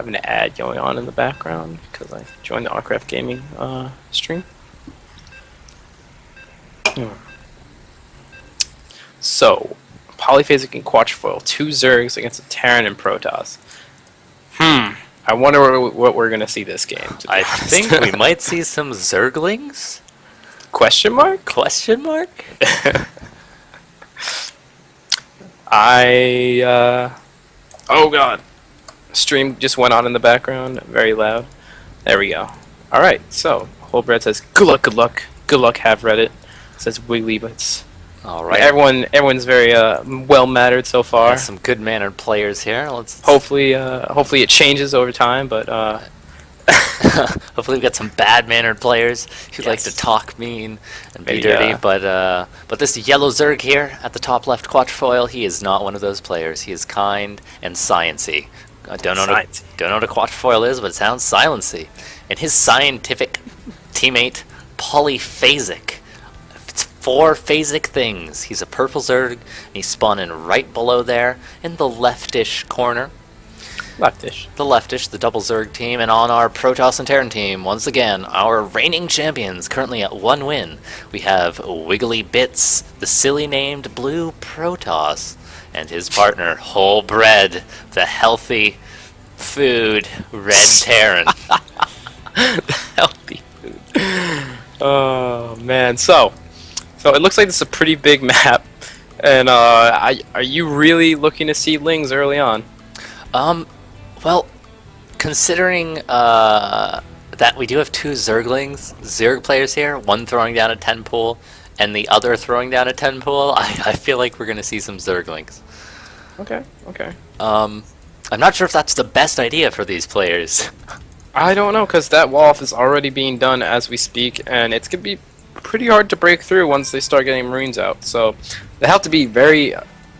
have an ad going on in the background because I joined the rCraft gaming stream. So, Polyphasic and Quatrefoil, 2 Zergs against a Terran and Protoss. I wonder what we're gonna see this game. I think we might see some Zerglings? Question mark? Question mark? Oh god. Stream just went on in the background, very loud. There we go. Alright, so, WholeBread says, good luck, have Reddit. Says WigglyBits. Alright. Everyone's very well-mannered so far. Some good-mannered players here. Let's hopefully it changes over time, but hopefully we got some bad-mannered players who like to talk mean and be dirty. But this yellow Zerg here at the top left, Quatrefoil, he is not one of those players. He is kind and sciency. I don't know what a Quatrefoil is, but it sounds silency. And his scientific teammate, Polyphasic. It's 4 phasic things. He's a purple Zerg, and he's spawning right below there in the leftish corner. The double Zerg team, and on our Protoss and Terran team, once again, our reigning champions, currently at 1 win. We have WigglyBits, the silly named blue Protoss, and his partner, WholeBread, the healthy food red Terran. Healthy food. Oh man, so it looks like this is a pretty big map, and are you really looking to see Lings early on? Well, considering that we do have 2 Zerg players here, one throwing down a 10 pool, and the other throwing down a 10 pool, I feel like we're going to see some Zerglings. Okay. I'm not sure if that's the best idea for these players. I don't know, because that wall is already being done as we speak, and it's going to be pretty hard to break through once they start getting Marines out. So they have to be very,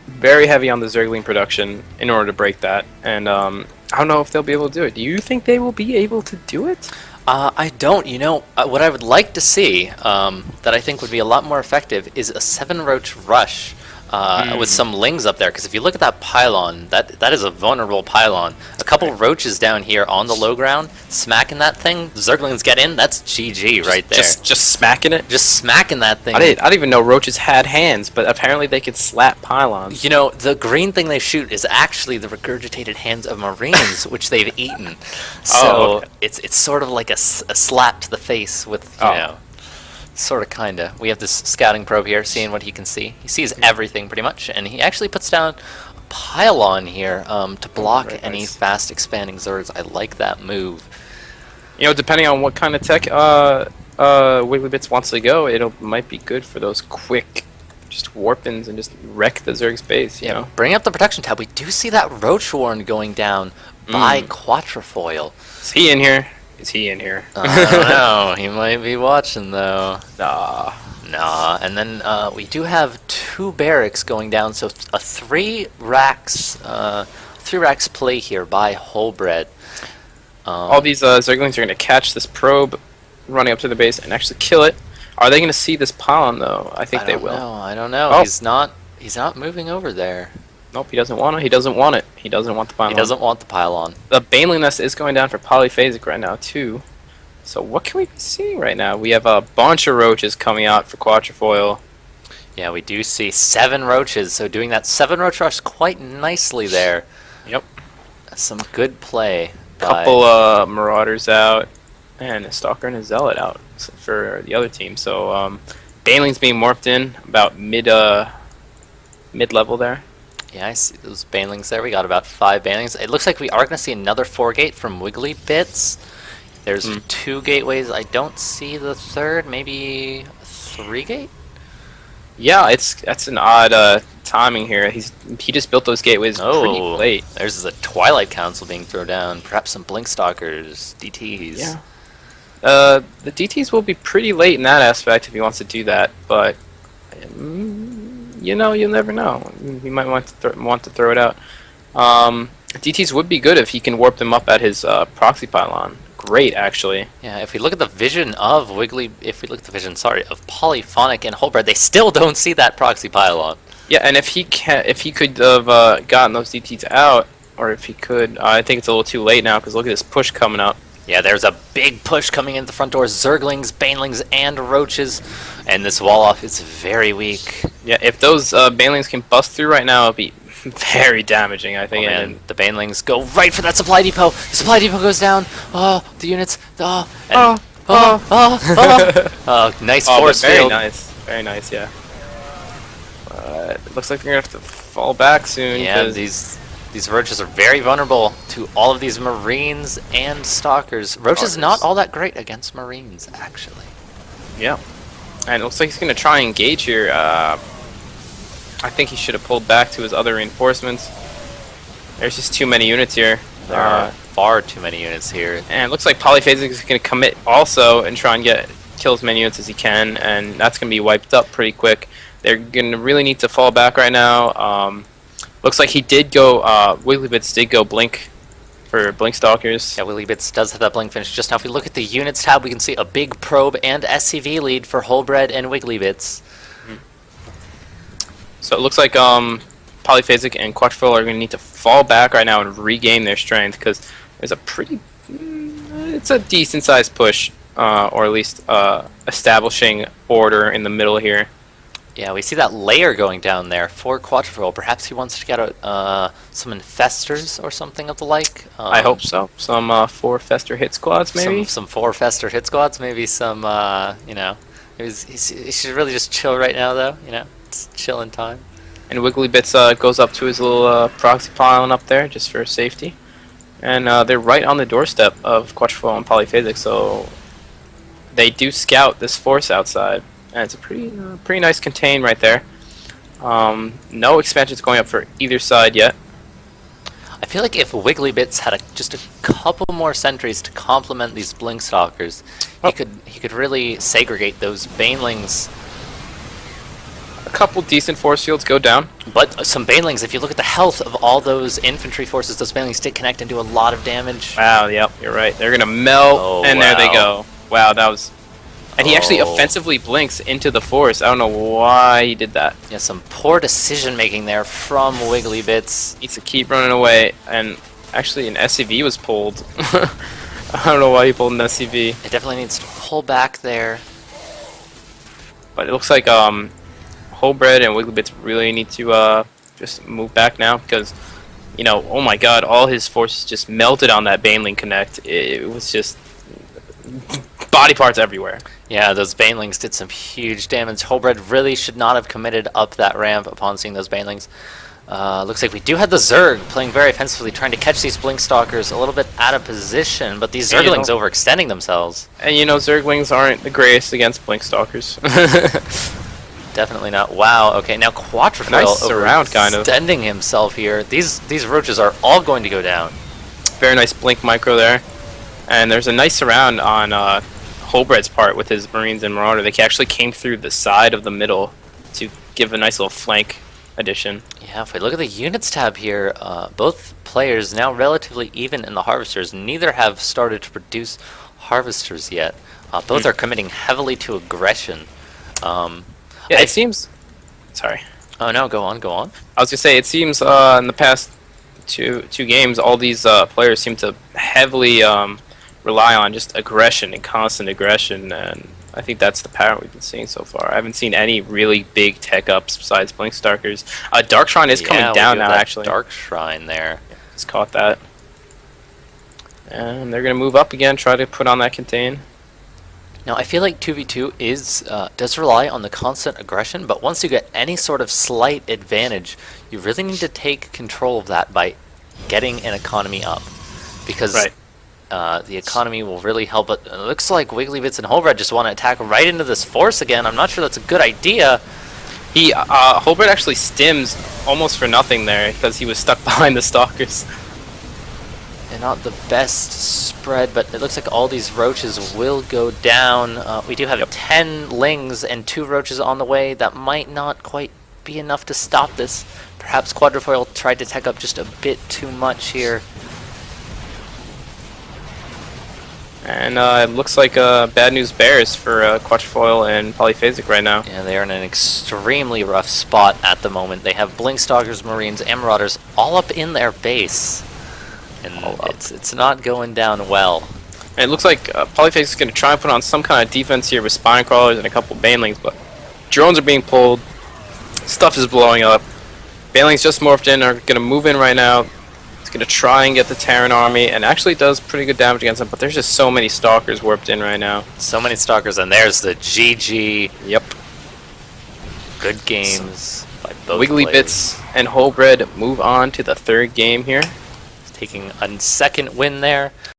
very heavy on the Zergling production in order to break that, and I don't know if they'll be able to do it. Do you think they will be able to do it? I don't. You know, what I would like to see, that I think would be a lot more effective, is a 7-roach rush with some Lings up there. Because if you look at that pylon, that is a vulnerable pylon. A couple roaches down here on the low ground, smacking that thing, Zerglings get in, that's GG right there. Just smacking it? Just smacking that thing. I didn't even know roaches had hands, but apparently they could slap pylons. You know, the green thing they shoot is actually the regurgitated hands of Marines, which they've eaten. So okay. it's sort of like a slap to the face with, you know, sort of, kind of. We have this scouting probe here, seeing what he can see. He sees everything pretty much, and he actually puts down a pylon here to block any fast expanding Zergs. I like that move. You know, depending on what kind of tech WigglyBits wants to go, it might be good for those quick just warp-ins and just wreck the Zerg's base, you know? Bring up the protection tab. We do see that Roach Warren going down by Quatrefoil. Is he in here? Is he in here? I don't know. He might be watching, though. Nah. And then we do have 2 barracks going down, so a 3 racks play here by WholeBread. All these Zerglings are going to catch this probe running up to the base and actually kill it. Are they going to see this pylon, though? I think they will. I don't know. Oh. He's not moving over there. Nope, he doesn't want it. He doesn't want it. He doesn't want the pylon. He doesn't want the pylon. The Baneling Nest is going down for Polyphasic right now, too. So what can we be seeing right now? We have a bunch of roaches coming out for Quatrefoil. Yeah, we do see 7 roaches, so doing that 7-roach rush quite nicely there. Yep. Some good play. Couple Marauders out, and a Stalker and a Zealot out for the other team. So Baneling's being morphed in about mid-level there. Yeah, I see those Banelings there. We got about 5 Banelings. It looks like we are going to see another 4-gate from WigglyBits. There's 2 gateways. I don't see the 3rd. Maybe 3-gate? Yeah, that's an odd timing here. He just built those gateways pretty late. There's a Twilight Council being thrown down. Perhaps some Blinkstalkers, DTs. Yeah. The DTs will be pretty late in that aspect if he wants to do that, but you know, you'll never know. He might want to throw it out. DTs would be good if he can warp them up at his proxy pylon. Great, actually. Yeah, if we look at the vision of of Polyphonic and WholeBread, they still don't see that proxy pylon. Yeah, and if he could have gotten those DTs out, or if he could. I think it's a little too late now because look at this push coming up. Yeah, there's a big push coming in the front door. Zerglings, Banelings, and Roaches. And this wall off is very weak. Yeah, if those Banelings can bust through right now, it'll be very damaging, I think. And the Banelings go right for that supply depot. The supply depot goes down. Oh, the units. Nice force very field. nice. Very nice, yeah. It looks like they're going to have to fall back soon. Yeah, these Roaches are very vulnerable to all of these Marines and Stalkers. Roach is not all that great against Marines, actually. Yeah. And it looks like he's going to try and engage here. I think he should have pulled back to his other reinforcements. There's just too many units here. There are far too many units here. And it looks like Polyphasic is going to commit also and try and kill as many units as he can, and that's going to be wiped up pretty quick. They're going to really need to fall back right now. Looks like he did go, WigglyBits did go Blink for Blink Stalkers. Yeah, WigglyBits does have that Blink finish. Just now, if we look at the units tab, we can see a big probe and SCV lead for WholeBread and WigglyBits. So it looks like Polyphasic and Quatrefoil are going to need to fall back right now and regain their strength because there's a it's a decent sized push, or at least establishing order in the middle here. Yeah, we see that layer going down there for Quatrefoil. Perhaps he wants to get out some infestors or something of the like. I hope so. Some 4 Fester hit squads, maybe? Some 4 Fester hit squads, maybe some, you know. He should really just chill right now, though, you know. It's chilling time. And WigglyBits goes up to his little proxy pylon up there just for safety. And they're right on the doorstep of Quatrefoil and Polyphasic, so they do scout this force outside. And it's a pretty nice contain right there. No expansions going up for either side yet. I feel like if WigglyBits had just a couple more sentries to complement these Blink Stalkers, he could really segregate those Banelings. A couple decent force fields go down. But some Banelings, if you look at the health of all those infantry forces, those Banelings did connect and do a lot of damage. Wow, yep, you're right. They're going to melt, and there they go. Wow, that was... And he actually offensively blinks into the force. I don't know why he did that. Yeah, some poor decision making there from WigglyBits. Needs to keep running away. And actually an SCV was pulled. I don't know why he pulled an SCV. It definitely needs to pull back there. But it looks like WholeBread and WigglyBits really need to just move back now because, you know, oh my god, all his forces just melted on that Baneling Connect. It was just body parts everywhere. Yeah, those Banelings did some huge damage. WholeBread really should not have committed up that ramp upon seeing those Banelings. Looks like we do have the Zerg playing very offensively, trying to catch these Blink Stalkers a little bit out of position, but these Zerglings overextending themselves. And you know, Zerglings aren't the greatest against Blink Stalkers. Definitely not. Wow, okay, now Quatrefoil nice surround, kind of. extending himself here. These Roaches are all going to go down. Very nice Blink micro there. And there's a nice surround on WholeBread's part with his Marines and Marauder. They actually came through the side of the middle to give a nice little flank addition. Yeah, if we look at the units tab here, both players now relatively even in the Harvesters. Neither have started to produce Harvesters yet. Both are committing heavily to aggression. Yeah, it seems... Sorry. Oh no, go on. I was going to say, it seems in the past two games, all these players seem to heavily rely on just aggression and constant aggression, and I think that's the pattern we've been seeing so far. I haven't seen any really big tech ups besides Blink Stalkers. Dark Shrine is coming down now, actually. Dark Shrine there. Yeah, just caught that. And they're going to move up again, try to put on that contain. Now, I feel like 2v2 does rely on the constant aggression, but once you get any sort of slight advantage, you really need to take control of that by getting an economy up. Because the economy will really help. It looks like WigglyBits and WholeBread just want to attack right into this force again. I'm not sure that's a good idea. WholeBread actually stims almost for nothing there because he was stuck behind the Stalkers. And not the best spread, but it looks like all these Roaches will go down. We do have 10 Lings and 2 Roaches on the way. That might not quite be enough to stop this. Perhaps Quatrefoil tried to tech up just a bit too much here. And it looks like bad news bears for Quatrefoil and Polyphasic right now. Yeah, they are in an extremely rough spot at the moment. They have Blink Stalkers, Marines, and Marauders all up in their base. and it's not going down well. And it looks like Polyphasic is going to try and put on some kind of defense here with Spine Crawlers and a couple Banelings, but drones are being pulled, stuff is blowing up. Banelings just morphed in, are going to move in right now. It's going to try and get the Terran army, and actually does pretty good damage against them, but there's just so many Stalkers warped in right now. So many Stalkers, and there's the GG. Yep. Good games by both WigglyBits and WholeBread move on to the third game here. taking a second win there.